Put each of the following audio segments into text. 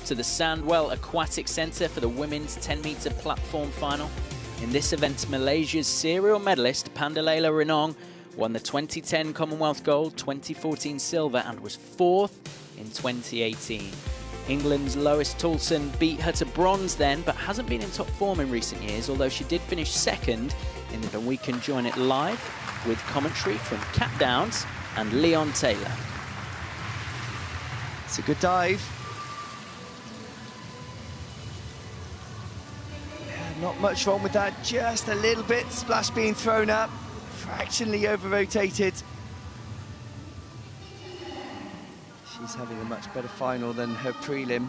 to the Sandwell Aquatic Centre for the women's 10-metre platform final. In this event, Malaysia's serial medalist Pandalela Renong won the 2010 Commonwealth Gold, 2014 silver, and was 4th in 2018. England's Lois Toulson beat her to bronze then, but hasn't been in top form in recent years, although she did finish 2nd in the We Can Join It live with commentary from Kat Downs and Leon Taylor. It's a good dive. Yeah, not much wrong with that, just a little bit. Splash being thrown up, fractionally over-rotated. She's having a much better final than her prelim.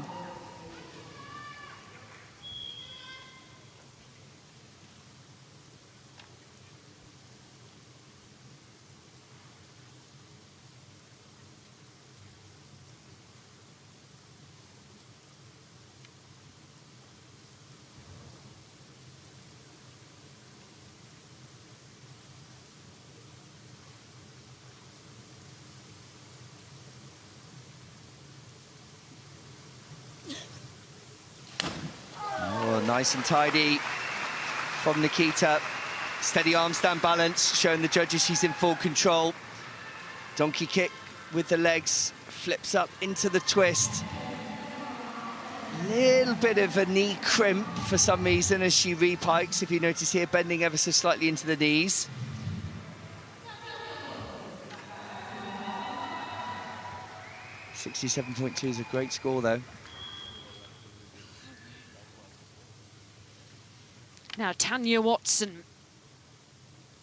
Nice and tidy from Nikita. Steady arm stand balance, showing the judges she's in full control. Donkey kick with the legs, flips up into the twist. Little bit of a knee crimp for some reason as she repikes, if you notice here, bending ever so slightly into the knees. .67.2 is a great score though. Now, Tanya Watson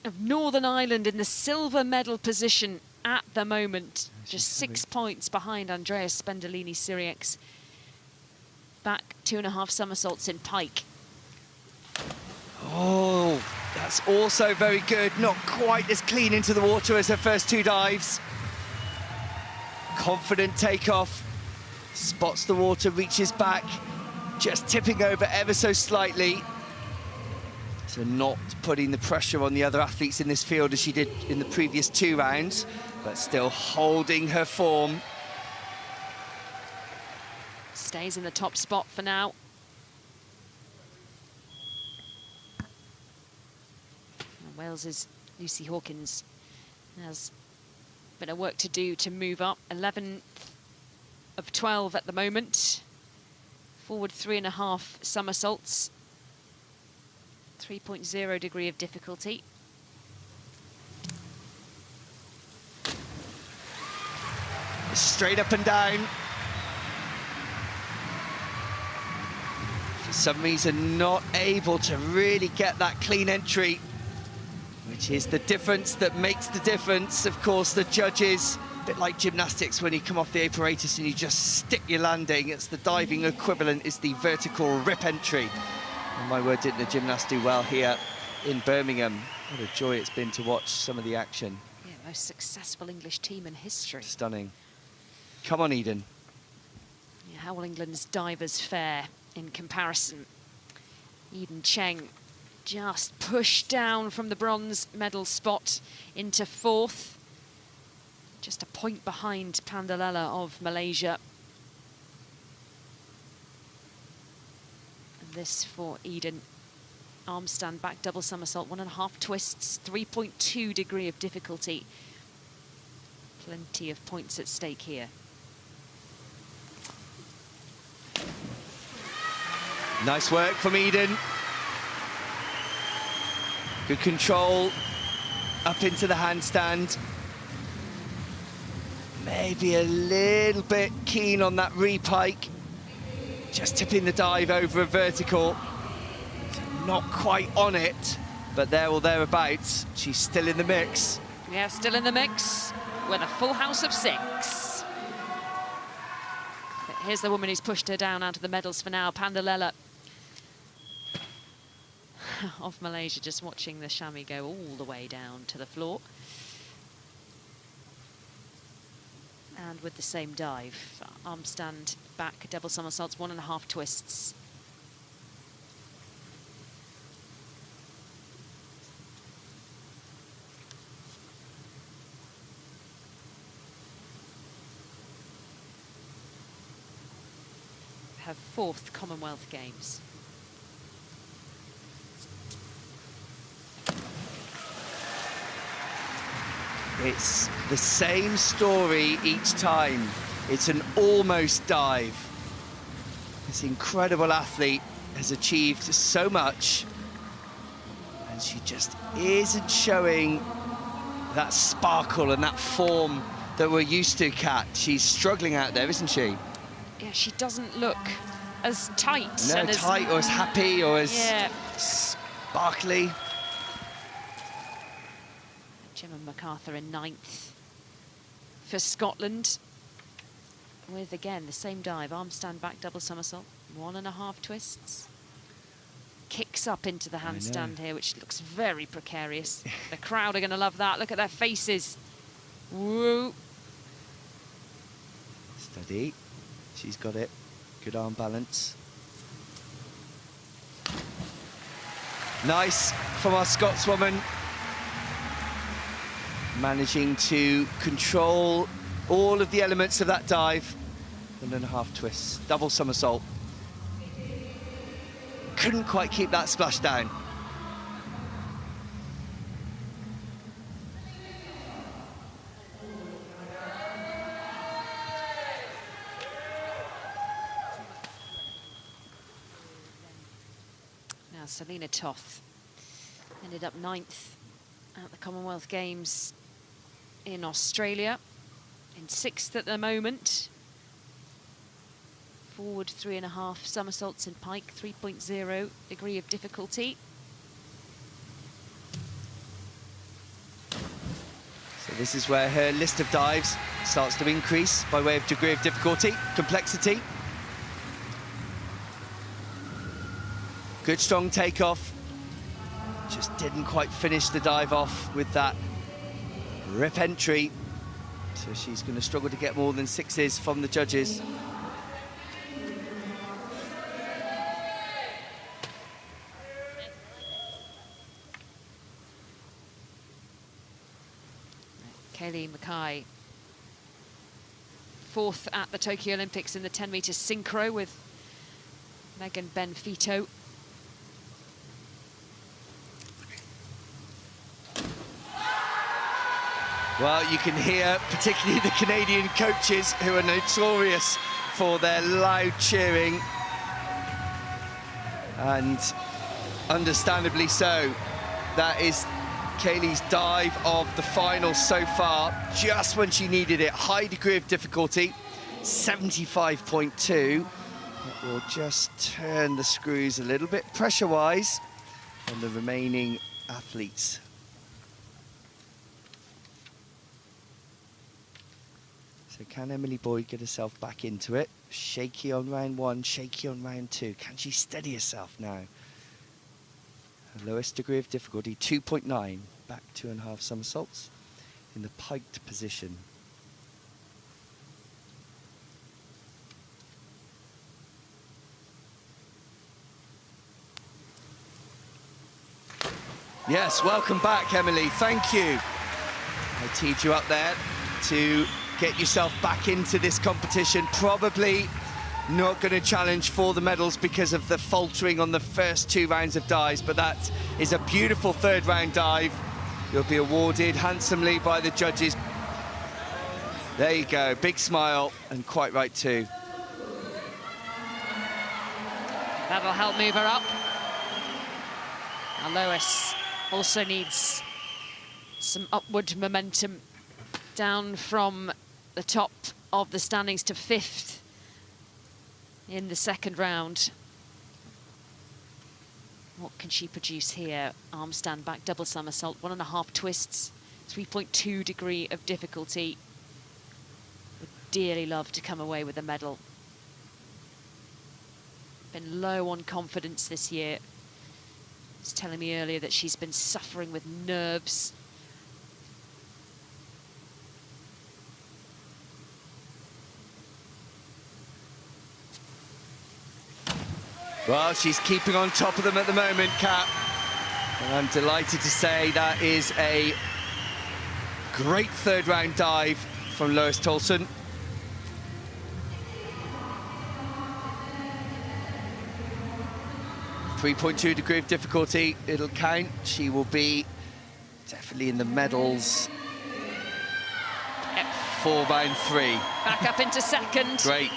of Northern Ireland in the silver medal position at the moment. Just 6 points behind Andreas Spendolini-Syriacs. Back 2.5 somersaults in pike. Oh, that's also very good. Not quite as clean into the water as her first 2 dives. Confident takeoff. Spots the water, reaches back. Just tipping over ever so slightly. So not putting the pressure on the other athletes in this field as she did in the previous 2 rounds, but still holding her form. Stays in the top spot for now. And Wales's Lucy Hawkins has a bit of work to do to move up. 11th of 12 at the moment. Forward 3.5 somersaults. 3.0 degree of difficulty. Straight up and down. For some reason, not able to really get that clean entry, which is the difference that makes the difference. Of course, the judges, a bit like gymnastics, when you come off the apparatus and you just stick your landing, it's the diving equivalent, is the vertical rip entry. And my word, didn't the gymnasts do well here in Birmingham. What a joy it's been to watch some of the action. Yeah, most successful English team in history. Stunning. Come on, Eden. Yeah, how will England's divers fare in comparison? Eden Cheng just pushed down from the bronze medal spot into 4th. Just a point behind Pandalela of Malaysia. This for Eden. Arm stand back, double somersault, 1.5 twists, 3.2 degree of difficulty. Plenty of points at stake here. Nice work from Eden. Good control up into the handstand. Maybe a little bit keen on that repike. Just tipping the dive over a vertical. Not quite on it, but there or thereabouts. She's still in the mix. Yeah, still in the mix with a full house of 6. But here's the woman who's pushed her down out of the medals for now, Pandalela of Malaysia, just watching the chamois go all the way down to the floor. And with the same dive, arm stand back, double somersaults, 1.5 twists. her 4th Commonwealth Games. It's the same story each time. It's an almost dive. This incredible athlete has achieved so much, and she just isn't showing that sparkle and that form that we're used to, Kat. She's struggling out there, isn't she? Yeah, she doesn't look as tight. No, and tight or as happy or as yeah. sparkly. Gemma MacArthur in 9th for Scotland, with, again, the same dive, arm stand back, double somersault, 1.5 twists. Kicks up into the handstand here, which looks very precarious. The crowd are going to love that. Look at their faces. Woo. Steady. She's got it. Good arm balance. Nice from our Scotswoman. Managing to control all of the elements of that dive. 1.5 twists, double somersault. Couldn't quite keep that splash down. Now Selena Toth ended up 9th at the Commonwealth Games in Australia, in 6th at the moment. Forward 3.5 somersaults in pike, 3.0 degree of difficulty. So this is where her list of dives starts to increase by way of degree of difficulty, complexity. Good strong takeoff. Just didn't quite finish the dive off with that rip entry. So she's going to struggle to get more than 6s from the judges. Kaylee Mackay, 4th at the Tokyo Olympics in the 10-metre synchro with Megan Benfito. Well, you can hear particularly the Canadian coaches, who are notorious for their loud cheering. And understandably so. That is Kaylee's dive of the final so far, just when she needed it. High degree of difficulty, 75.2. That will just turn the screws a little bit pressure-wise on the remaining athletes. So can Emily Boyd get herself back into it? Shaky on round 1, shaky on round 2. Can she steady herself now? Her lowest degree of difficulty, 2.9. Back 2.5 somersaults in the piked position. Yes, welcome back, Emily. Thank you. I teed you up there to get yourself back into this competition. Probably not going to challenge for the medals because of the faltering on the first 2 rounds of dives, but that is a beautiful 3rd round dive. You'll be awarded handsomely by the judges. There you go, big smile, and quite right too. That'll help move her up. Now Lois also needs some upward momentum, down from the top of the standings to 5th in the 2nd round. What can she produce here? Arm stand back, double somersault, 1.5 twists, 3.2 degree of difficulty. Would dearly love to come away with a medal. Been low on confidence this year. She's telling me earlier that she's been suffering with nerves. Well, she's keeping on top of them at the moment, Kat. And I'm delighted to say that is a great 3rd round dive from Lois Tolson. 3.2 degree of difficulty, it'll count. She will be definitely in the medals. Yep. For round 3. Back up into second. Great.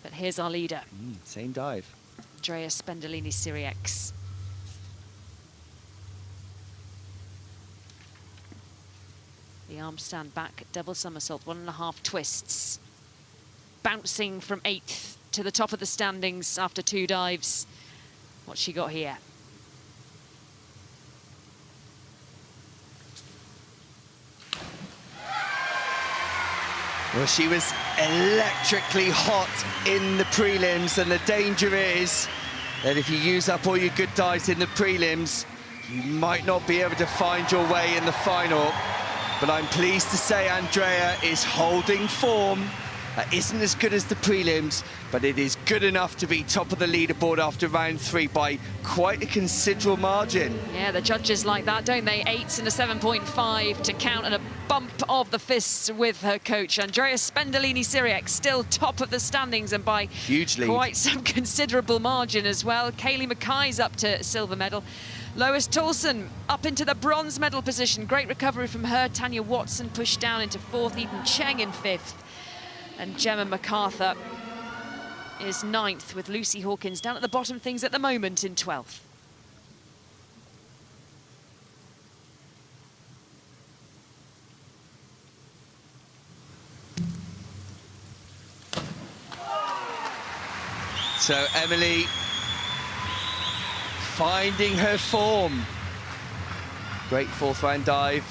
But here's our leader. Same dive. Andrea Spendolini-Siriex. The arm stand back, double somersault, 1.5 twists. Bouncing from 8th to the top of the standings after 2 dives. What's she got here? Well, she was electrically hot in the prelims, and the danger is that if you use up all your good dives in the prelims, you might not be able to find your way in the final. But I'm pleased to say Andrea is holding form. That isn't as good as the prelims, but it is good enough to be top of the leaderboard after round 3 by quite a considerable margin. Yeah, the judges like that, don't they? 8s and a 7.5 to count, and a bump of the fists with her coach. Andrea Spendolini-Siriex still top of the standings, and by huge lead. Quite some considerable margin as well. Kaylee Mackay's up to silver medal. Lois Tolson up into the bronze medal position. Great recovery from her. Tanya Watson pushed down into 4th. Eden Cheng in 5th. And Gemma MacArthur is 9th, with Lucy Hawkins down at the bottom things at the moment in 12th. So Emily finding her form. Great 4th round dive,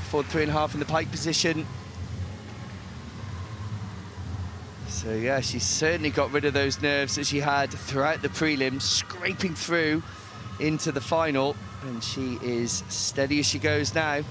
forward 3.5 in the pike position. So yeah, she's certainly got rid of those nerves that she had throughout the prelims, scraping through into the final, and she is steady as she goes now.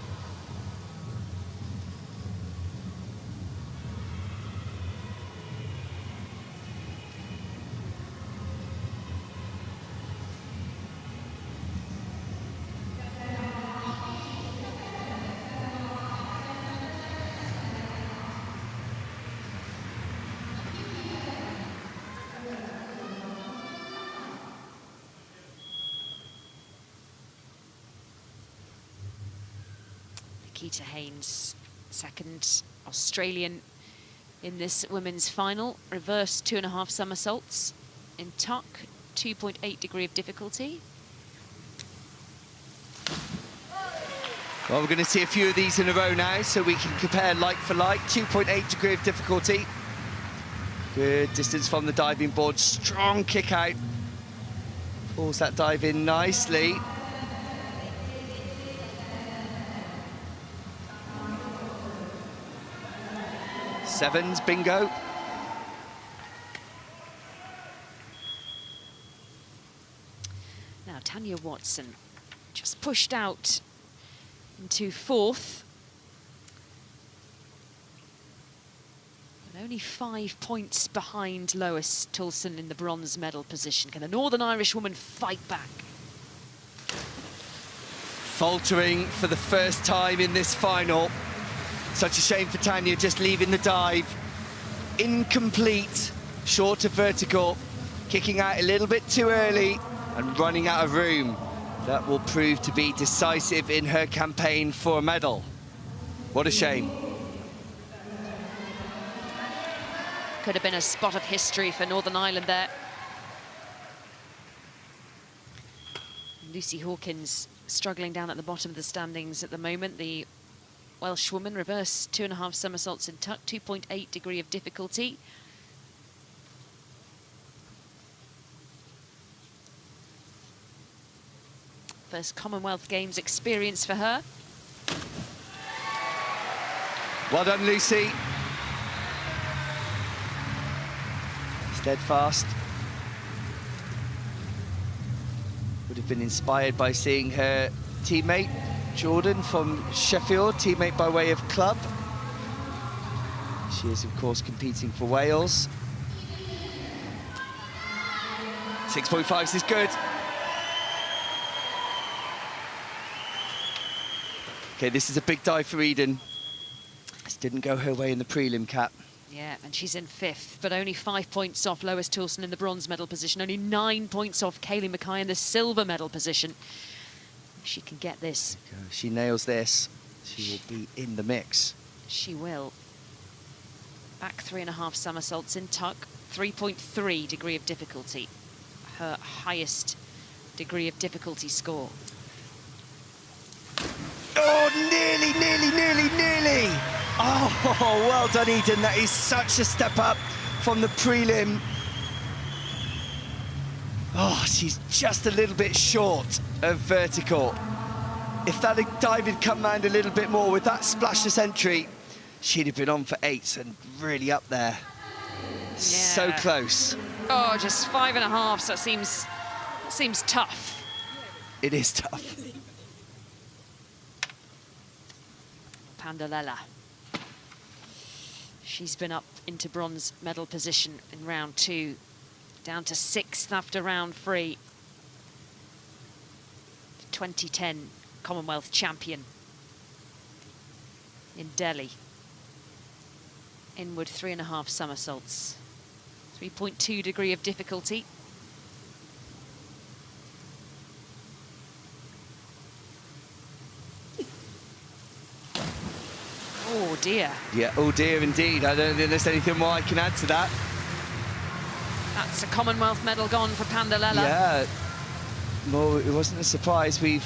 Nikita Haynes, second Australian in this women's final. Reverse 2.5 somersaults in tuck, 2.8 degree of difficulty. Well, we're going to see a few of these in a row now, so we can compare like for like. 2.8 degree of difficulty. Good distance from the diving board. Strong kick out. Pulls that dive in nicely. Sevens, bingo. Now Tanya Watson just pushed out into 4th. And only 5 points behind Lois Tolson in the bronze medal position. Can the Northern Irish woman fight back? Faltering for the first time in this final. Such a shame for Tanya, just leaving the dive. Incomplete, short of vertical, kicking out a little bit too early and running out of room. That will prove to be decisive in her campaign for a medal. What a shame. Could have been a spot of history for Northern Ireland there. Lucy Hawkins struggling down at the bottom of the standings at the moment. The Welsh woman, reverse 2.5 somersaults in tuck, 2.8 degree of difficulty. First Commonwealth Games experience for her. Well done, Lucy. Steadfast. Would have been inspired by seeing her teammate, Jordan from Sheffield, teammate by way of club. She is, of course, competing for Wales. 6.5 is good. Okay, this is a big dive for Eden. This didn't go her way in the prelim, Cap. Yeah, and she's in 5th, but only 5 points off Lois Toulson in the bronze medal position, only 9 points off Kaylee Mackay in the silver medal position. If she can get this. If she nails this, she will be in the mix. She will. Back 3.5 somersaults in tuck, 3.3 degree of difficulty. Her highest degree of difficulty score. Oh, nearly, nearly, nearly, nearly. Oh, well done, Eden. That is such a step up from the prelim. Oh, she's just a little bit short of vertical. If that dive had come round a little bit more with that splashless entry, she'd have been on for 8 and really up there. Yeah. So close. Oh, just 5.5, so that seems tough. It is tough. Pandalela. She's been up into bronze medal position in round 2, down to 6th after round 3. 2010 Commonwealth champion in Delhi. Inward 3.5 somersaults, 3.2 degree of difficulty. Oh dear. Yeah, oh dear indeed. I don't think there's anything more I can add to that. That's a Commonwealth medal gone for Pandalela. Yeah, well, it wasn't a surprise. We've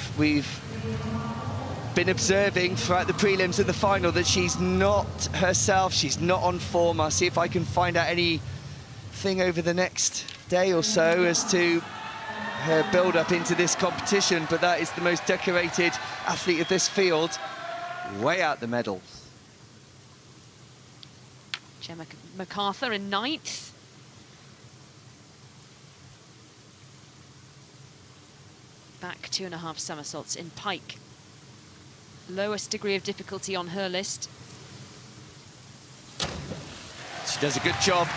been observing throughout the prelims and the final that she's not herself, she's not on form. I'll see if I can find out anything over the next day or so as to her build-up into this competition, but that is the most decorated athlete of this field, way out the medal. Gemma MacArthur in 9th. Back 2.5 somersaults in pike. Lowest degree of difficulty on her list. She does a good job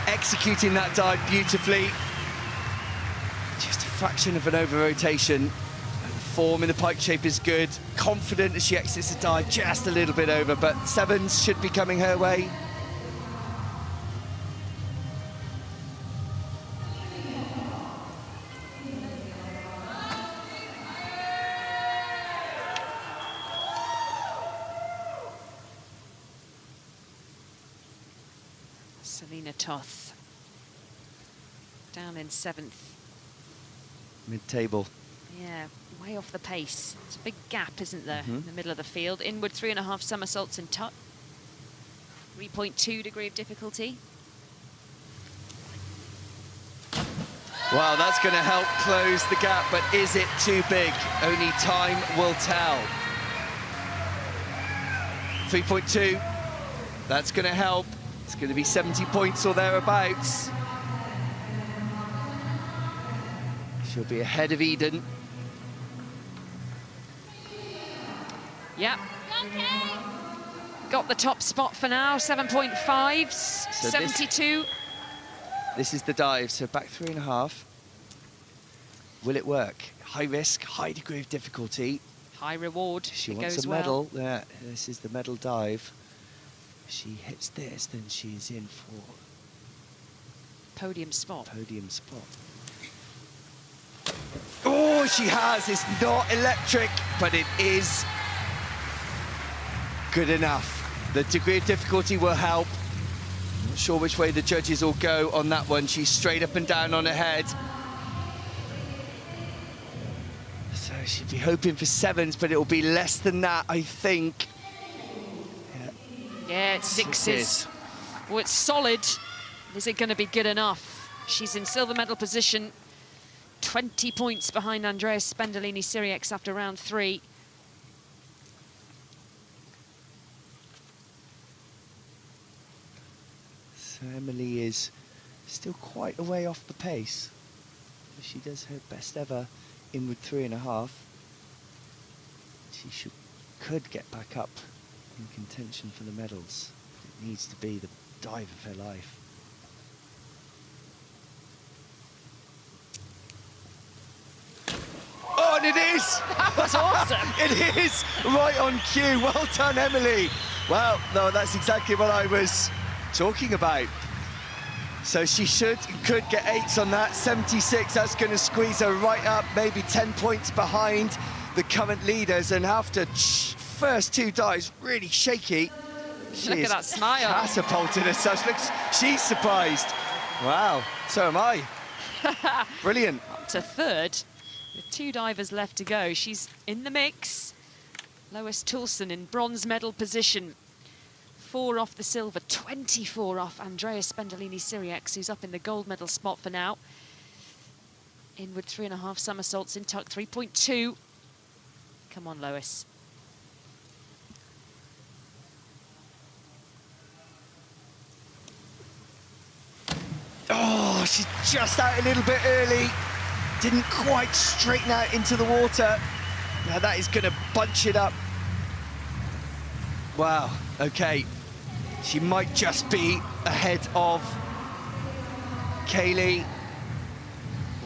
executing that dive beautifully. Just a fraction of an over-rotation. Form in the pike shape is good. Confident as she exits the dive, just a little bit over, but 7s should be coming her way. Selena Toth down in 7th. Mid-table. Yeah, way off the pace. It's a big gap, isn't there, in the middle of the field. Inward 3.5 somersaults in tuck. 3.2 degree of difficulty. Well, that's going to help close the gap, but is it too big? Only time will tell. 3.2, that's going to help. It's going to be 70 points or thereabouts. She'll be ahead of Eden. Yep. Got the top spot for now, 7.5, so 72. This is the dive, so back 3.5. Will it work? High risk, high degree of difficulty. High reward. She wants a medal. Yeah, this is the medal dive. If she hits this, then she's in for podium spot. Podium spot. Oh, she has. It's not electric, but it is good enough. The degree of difficulty will help. Not sure which way the judges will go on that one. She's straight up and down on her head. So she'd be hoping for 7s, but it'll be less than that, I think. Yeah, it's 6s. Well, it's solid. Is it going to be good enough? She's in silver medal position. 20 points behind Andrea Spendolini-Siriex after round 3. So Emily is still quite a way off the pace. She does her best ever inward 3.5. She could get back up in contention for the medals. It needs to be the dive of her life. Oh, and it is! That was awesome. It is right on cue. Well done, Emily. Well, no, that's exactly what I was talking about. So she could get 8s on that. 76, that's going to squeeze her right up, maybe 10 points behind the current leaders. And after first 2 dives, really shaky. Look at that smile. Catapulted as such. Looks, she's surprised. Wow, so am I. Brilliant. Up to third, with 2 divers left to go. She's in the mix. Lois Toulson in bronze medal position. 4 off the silver, 24 off Andrea Spendolini-Siriex, who's up in the gold medal spot for now. Inward 3.5 somersaults in tuck 3.2. Come on, Lois. Oh, she's just out a little bit early. Didn't quite straighten out into the water. Now that is going to bunch it up. Wow, okay. She might just be ahead of Kaylee.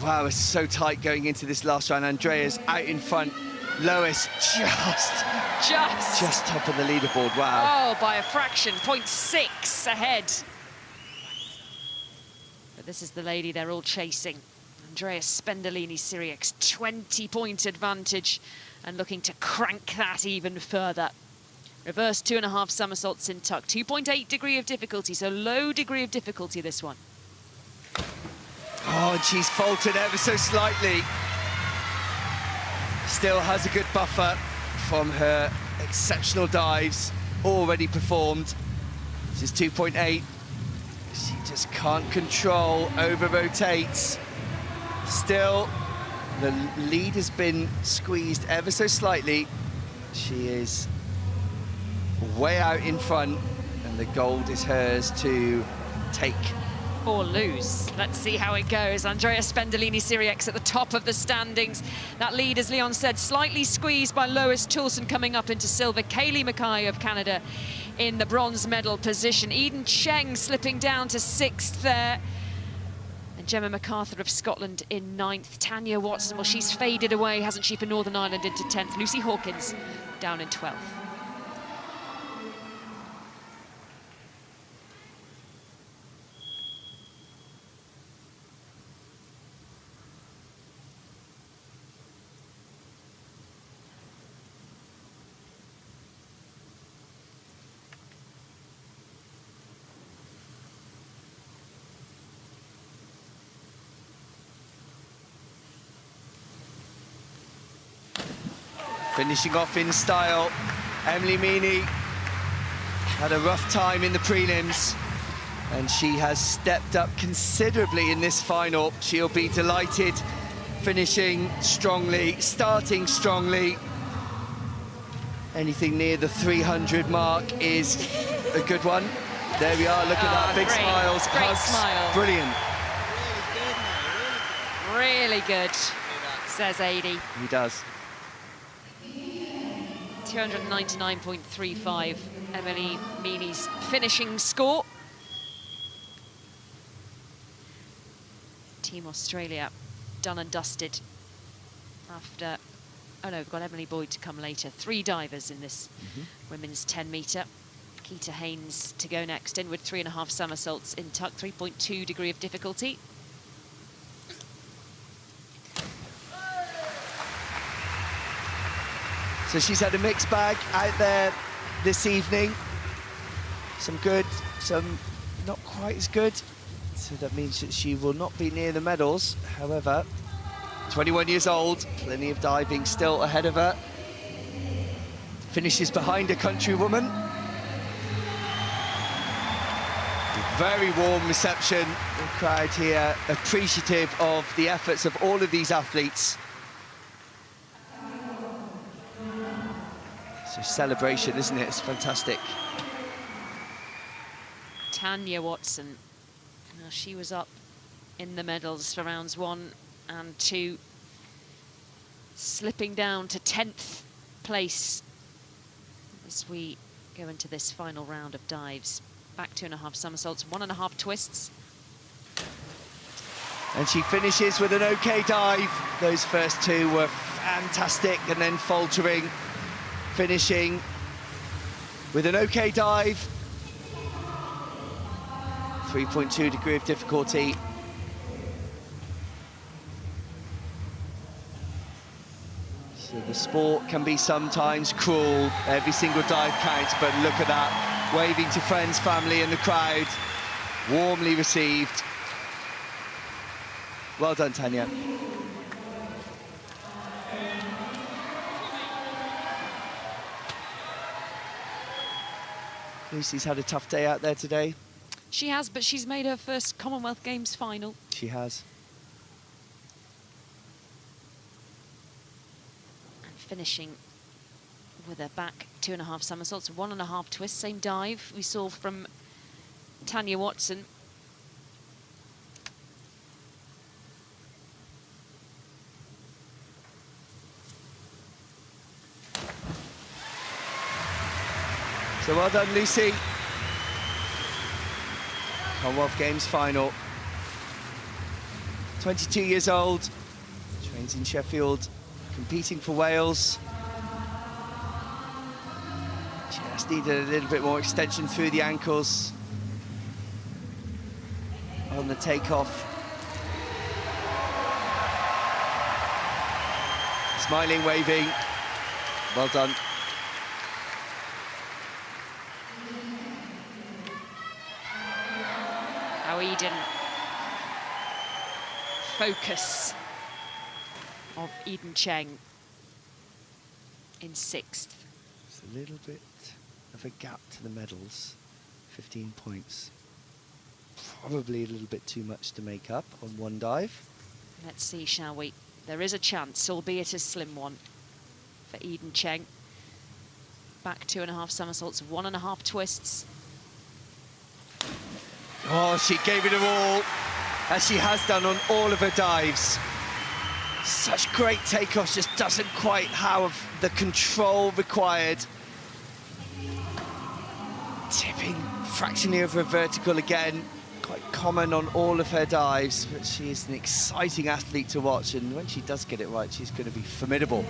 Wow, it's so tight going into this last round. Andrea's out in front. Lois just top of the leaderboard, wow. Oh, by a fraction, 0.6 ahead. But this is the lady they're all chasing. Andrea Spendolini-Siriex, 20-point advantage and looking to crank that even further. Reverse 2.5 somersaults in tuck, 2.8 degree of difficulty, so low degree of difficulty this one. Oh, and she's faltered ever so slightly. Still has a good buffer from her exceptional dives already performed. This is 2.8. She just can't control, over-rotates. Still, the lead has been squeezed ever so slightly. She is way out in front, and the gold is hers to take. Or lose. Let's see how it goes. Andrea Spendolini-Siriex at the top of the standings. That lead, as Leon said, slightly squeezed by Lois Toulson coming up into silver. Kaylee Mackay of Canada in the bronze medal position. Eden Cheng slipping down to 6th there. And Gemma MacArthur of Scotland in 9th. Tanya Watson, well, she's faded away, hasn't she, for Northern Ireland into 10th. Lucy Hawkins down in 12th. Finishing off in style, Emily Meany had a rough time in the prelims, and she has stepped up considerably in this final. She'll be delighted, finishing strongly, starting strongly. Anything near the 300 mark is a good one. There we are, look at that, big great, smiles, great hugs, smile. Brilliant. Really good, says Adi. He does. 299.35, Emily Meany's finishing score. Team Australia done and dusted after, oh no, we've got Emily Boyd to come later. 3 divers in this women's 10 metre. Keita Haynes to go next, inward 3.5 somersaults in tuck, 3.2 degree of difficulty. So she's had a mixed bag out there this evening. Some good, some not quite as good. So that means that she will not be near the medals. However, 21 years old, plenty of diving still ahead of her. Finishes behind a countrywoman. Very warm reception. The crowd here appreciative of the efforts of all of these athletes. It's a celebration, isn't it? It's fantastic. Tanya Watson, now she was up in the medals for rounds 1 and 2, slipping down to 10th place as we go into this final round of dives. Back 2.5 somersaults, 1.5 twists. And she finishes with an okay dive. Those first 2 were fantastic, and then faltering, finishing with an okay dive. 3.2 degree of difficulty. So the sport can be sometimes cruel. Every single dive counts, but look at that. Waving to friends, family and the crowd. Warmly received. Well done, Tanya. Lucy's had a tough day out there today. She has, but she's made her first Commonwealth Games final. She has. And finishing with her back 2.5 somersaults, 1.5 twists, same dive we saw from Tanya Watson. So well done, Lucy. Commonwealth Games final. 22 years old, trains in Sheffield, competing for Wales. Just needed a little bit more extension through the ankles on the takeoff. Smiling, waving. Well done. How Eden. Focus of Eden Cheng in 6th. It's a little bit of a gap to the medals, 15 points. Probably a little bit too much to make up on one dive. Let's see, shall we? There is a chance, albeit a slim one, for Eden Cheng. Back 2.5 somersaults, 1.5 twists. Oh, she gave it her all, as she has done on all of her dives. Such great takeoffs, just doesn't quite have the control required. Tipping fractionally over a vertical again, quite common on all of her dives, but she is an exciting athlete to watch, and when she does get it right, she's going to be formidable.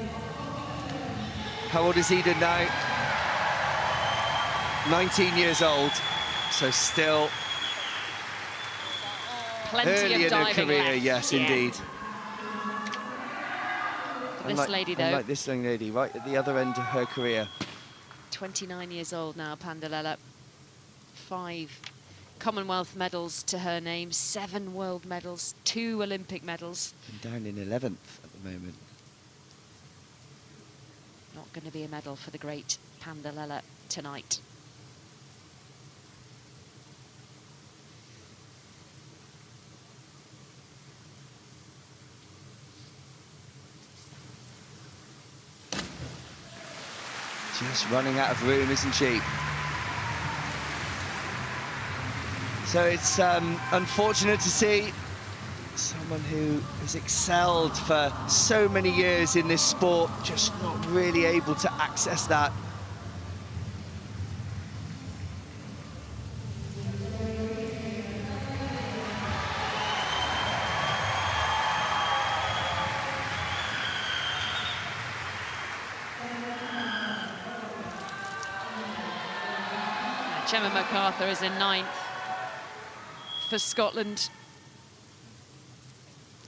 How old is Eden now? 19 years old, so still Plenty early of in her diving career, left. yes, Yeah. indeed. This lady, though. Unlike this young lady, right at the other end of her career. 29 years old now, Panderella. 5 Commonwealth medals to her name, 7 world medals, 2 Olympic medals. And down in 11th at the moment. Not going to be a medal for the great Panderella tonight. Just running out of room, isn't she? So it's unfortunate to see someone who has excelled for so many years in this sport just not really able to access that. Gemma MacArthur is in 9th for Scotland,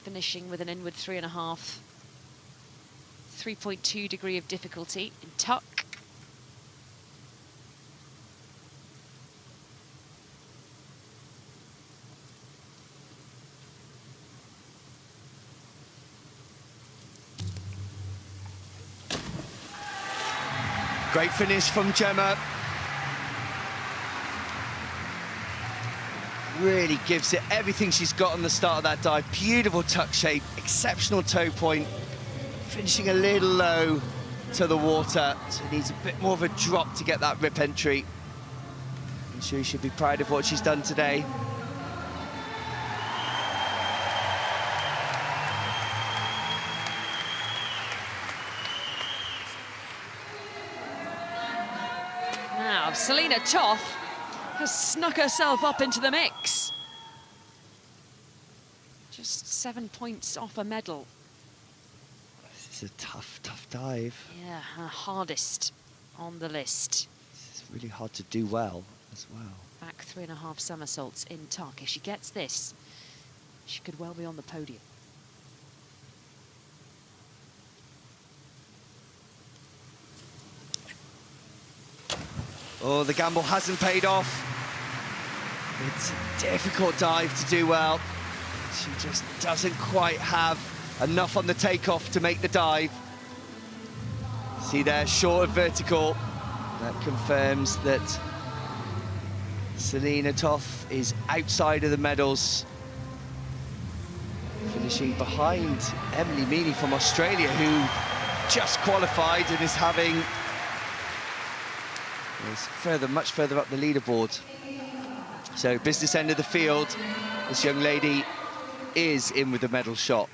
finishing with an inward 3.5. 3.2 degree of difficulty in tuck. Great finish from Gemma. Really gives it everything she's got on the start of that dive. Beautiful tuck shape, exceptional toe point. Finishing a little low to the water, so needs a bit more of a drop to get that rip entry. I'm sure she should be proud of what she's done today. Now, Selena Toth has snuck herself up into the mix. Just 7 points off a medal. This is a tough, tough dive. Yeah, her hardest on the list. This is really hard to do well as well. Back 3.5 somersaults in tuck. If she gets this, she could well be on the podium. Oh, the gamble hasn't paid off. It's a difficult dive to do well. She just doesn't quite have enough on the takeoff to make the dive. See there, short of vertical. That confirms that Selena Toth is outside of the medals, finishing behind Emily Meany from Australia, who just qualified and is much further up the leaderboard. So business end of the field, this young lady is in with a medal shot.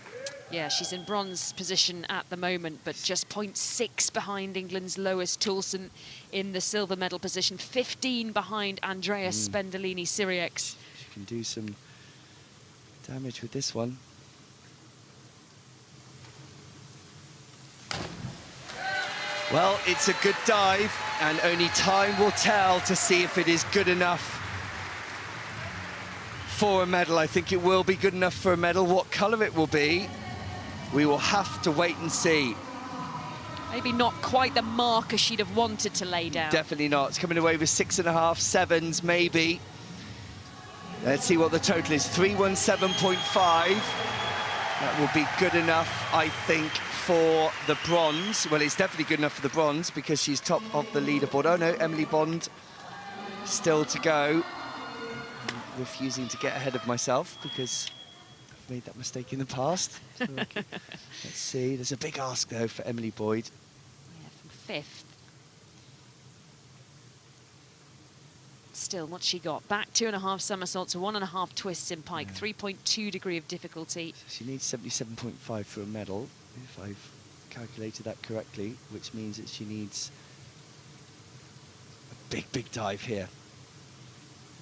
Yeah, she's in bronze position at the moment, but just 0.6 behind England's Lois Toulson in the silver medal position, 15 behind Andrea Spendolini-Siriex. She can do some damage with this one. Well, it's a good dive, and only time will tell to see if it is good enough for a medal. I think it will be good enough for a medal. What colour it will be, we will have to wait and see. Maybe not quite the marker she'd have wanted to lay down. Definitely not. It's coming away with 6.5, 7s maybe. Let's see what the total is. 317.5. That will be good enough, I think, for the bronze. Well, it's definitely good enough for the bronze because she's top of the leaderboard. Oh no, Emily Bond still to go. I'm refusing to get ahead of myself because I've made that mistake in the past. So, okay. Let's see. There's a big ask though for Emily Boyd. Yeah, from 5th. Still, what's she got? Back 2.5 somersaults, 1.5 twists in pike, 3.2 degree of difficulty. So she needs 77.5 for a medal, if I've calculated that correctly, which means that she needs a big dive here.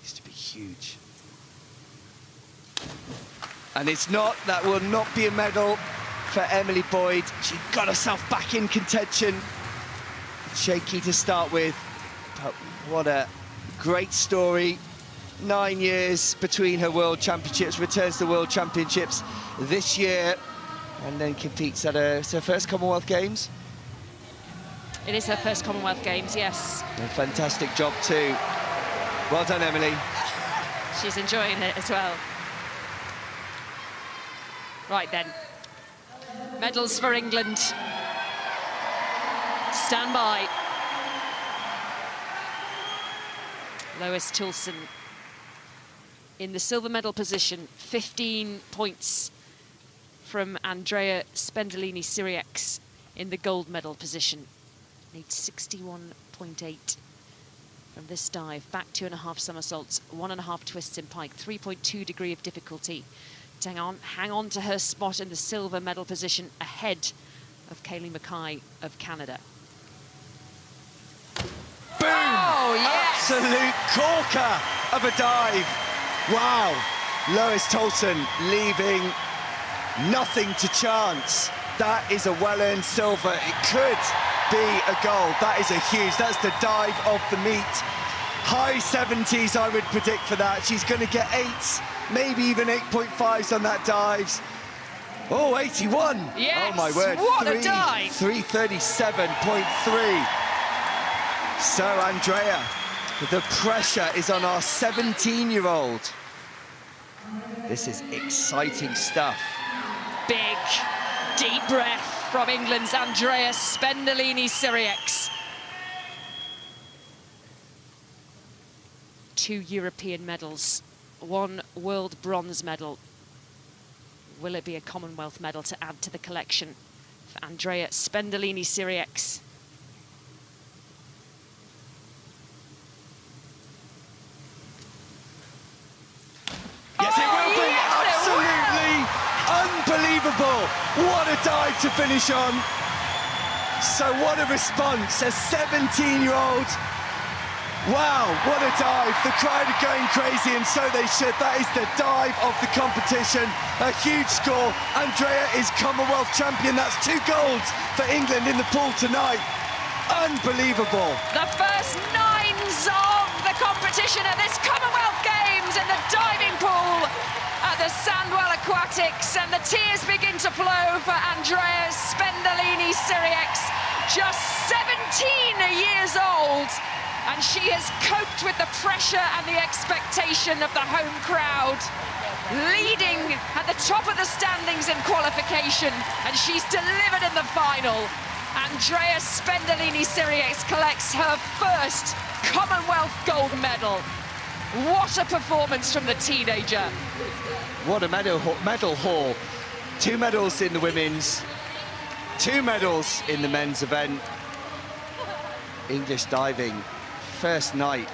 Needs to be huge. And it's not, that will not be a medal for Emily Boyd. She got herself back in contention. Shaky to start with, but what a great story. 9 years between her World Championships, returns to World Championships this year, and then competes at her first Commonwealth Games. It is her first Commonwealth Games, yes. A fantastic job too. Well done, Emily. She's enjoying it as well. Right then, medals for England. Stand by. Lois Toulson in the silver medal position, 15 points from Andrea Spendolini-Siriex in the gold medal position. Needs 61.8 from this dive. Back 2.5 somersaults, 1.5 twists in pike, 3.2 degree of difficulty. To hang on to her spot in the silver medal position ahead of Kaylee Mackay of Canada. Boom! Oh, yes! Absolute corker of a dive. Wow. Lois Toulson leaving nothing to chance. That is a well-earned silver. It could be a gold. That is a huge, that's the dive of the meet. High 70s, I would predict for that. She's going to get 8s, maybe even 8.5s on that dives. Oh, 81. Yes, oh my word. what a dive. 337.3. So, Andrea, the pressure is on our 17-year-old. This is exciting stuff. Big, deep breath from England's Andrea Spendolini-Siriex. 2 European medals, 1 world bronze medal. Will it be a Commonwealth medal to add to the collection for Andrea Spendolini-Siriex? Yes, it will be. Absolutely unbelievable. What a dive to finish on. So what a response, a 17-year-old. Wow, what a dive. The crowd are going crazy, and so they should. That is the dive of the competition. A huge score. Andrea is Commonwealth champion. That's 2 golds for England in the pool tonight. Unbelievable. The first 9 competition at this Commonwealth Games in the diving pool at the Sandwell Aquatics, and the tears begin to flow for Andrea Spendolini-Syriacs, just 17 years old, and she has coped with the pressure and the expectation of the home crowd, leading at the top of the standings in qualification, and she's delivered in the final. Andrea Spendolini-Syriacs collects her first Commonwealth gold medal. What a performance from the teenager. What a medal haul. 2 medals in the women's, 2 medals in the men's event. English diving, first night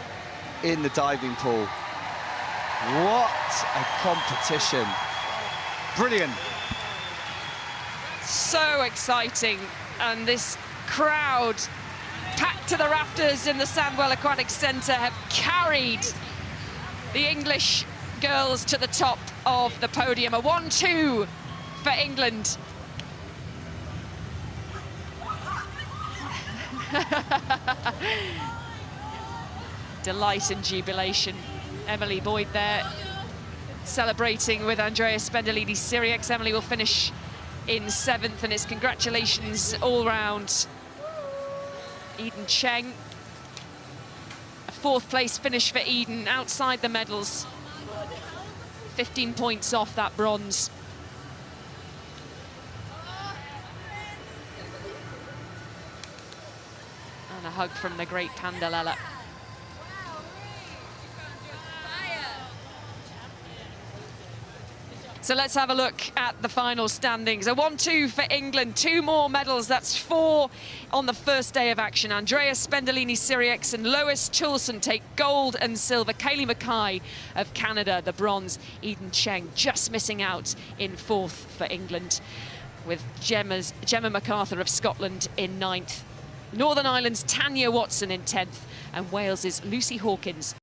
in the diving pool. What a competition. Brilliant. So exciting, and this crowd packed to the rafters in the Sandwell Aquatic Centre have carried the English girls to the top of the podium. A 1-2 for England. Delight and jubilation. Emily Boyd there celebrating with Andrea Spendolini-Syriacs. Emily will finish in 7th, and it's congratulations all round. Eden Cheng, a 4th place finish for Eden, outside the medals. 15 points off that bronze. And a hug from the great Pandelella. So let's have a look at the final standings. A 1-2 for England, 2 more medals. That's 4 on the first day of action. Andrea Spendolini-Syriacs and Lois Toulson take gold and silver. Kaylee Mackay of Canada, the bronze. Eden Cheng just missing out in 4th for England, with Gemma MacArthur of Scotland in 9th. Northern Ireland's Tanya Watson in 10th, and Wales's Lucy Hawkins